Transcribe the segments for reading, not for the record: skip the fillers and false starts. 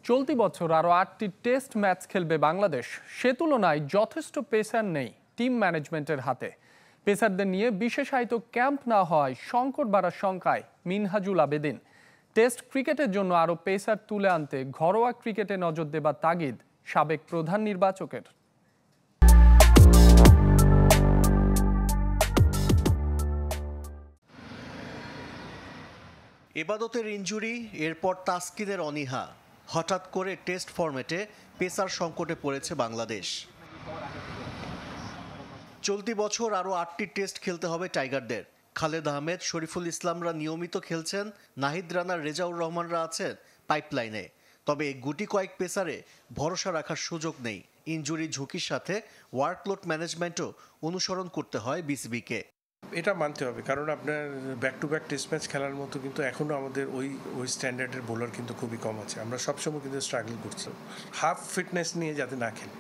চলতি বছর আরও ৮টি টেস্ট ম্যাচ খেলবে বাংলাদেশ। সে তুলনায় যথেষ্ট পেসার নেই টিম ম্যানেজমেন্টের হাতে। পেসারদের নিয়ে বিশেষায়িত ক্যাম্প না হওয়ায় সংকট বাড়ার শঙ্কায় মিনহাজুল আবেদিন। টেস্ট ক্রিকেটের জন্য আরও পেসার তুলে আনতে ঘরোয়া ক্রিকেটে নজর দেবার তাগিদ সাবেক প্রধান নির্বাচকের। এবাদতের ইনজুরি, এরপর তাসকিনের অনীহা, হঠাৎ করে টেস্ট ফরম্যাটে পেসার সংকটে পড়েছে বাংলাদেশ। চলতি বছর আরও ৮টি টেস্ট খেলতে হবে টাইগারদের। খালেদ আহমেদ, শরীফুল ইসলামরা নিয়মিত খেলছেন, নাহিদ রানা, রেজাউর রহমানরা আছেন পাইপলাইনে। তবে গুটি কয়েক পেসারে ভরসা রাখার সুযোগ নেই। ইনজুরি ঝুঁকির সাথে ওয়ার্কলোড ম্যানেজমেন্টও অনুসরণ করতে হয় বিসিবিকে। এটা মানতে হবে, কারণ আপনার back to back test match খেলার মতো কিন্তু এখনও আমাদের ওই স্ট্যান্ডার্ডের বোলার কিন্তু খুবই কম আছে। আমরা সবসময় কিন্তু স্ট্রাগল করছি হাফ ফিটনেস নিয়ে যাতে না খেলে।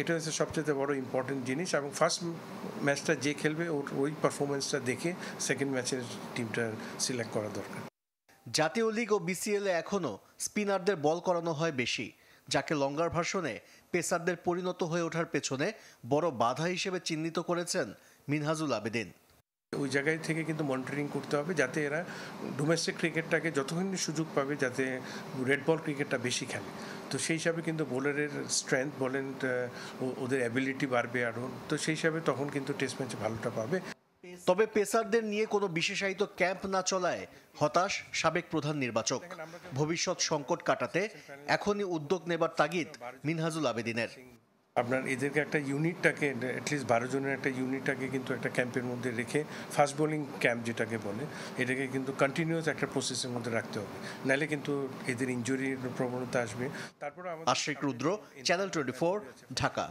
এটা হচ্ছে সবচেয়ে বড় ইম্পর্টেন্ট জিনিস। এবং ফার্স্ট ম্যাচটা যে খেলবে ওই পারফরমেন্সটা দেখে সেকেন্ড ম্যাচের টিমটা সিলেক্ট করা দরকার। জাতীয় লিগ ও বিসিএলে এখনও স্পিনারদের বল করানো হয় বেশি, যাকে লঙ্গার ভার্সনে পেসারদের পরিণত হয়ে ওঠার পেছনে বড় বাধা হিসেবে চিহ্নিত করেছেন মিনহাজুল আবেদিন। ওই জায়গায় থেকে কিন্তু মনিটরিং করতে হবে যাতে এরা ডোমেস্টিক ক্রিকেটটাকে যতক্ষণ সুযোগ পাবে যাতে রেড বল ক্রিকেটটা বেশি খেলে। তো সেই হিসাবে কিন্তু বোলারের স্ট্রেংথ বলেন, ওদের অ্যাবিলিটি বাড়বে আরও। তো সেই হিসাবে তখন কিন্তু টেস্ট ম্যাচে ভালোটা পাবে। তবে পেসারদের নিয়ে কোনো বিশেষায়িত ক্যাম্প না চলায় হতাশ সাবেক প্রধান নির্বাচক। ভবিষ্যৎ সংকট কাটাতে এখনই উদ্যোগ নেবার তাগিদ মিনহাজুল আবেদিনের। আপনার এদেরকে একটা ইউনিটটাকে অ্যাটলিস্ট 12 জনের একটা ইউনিটটাকে কিন্তু একটা ক্যাম্পের মধ্যে রেখে ফাস্ট বোলিং ক্যাম্প যেটাকে বলে, এটাকে কিন্তু কন্টিনিউয়াস একটা প্রসেসের মধ্যে রাখতে হবে, নাহলে কিন্তু এদের ইনজুরির প্রবণতা আসবে। তারপরে আশিক রুদ্র, চ্যানেল 24, ঢাকা।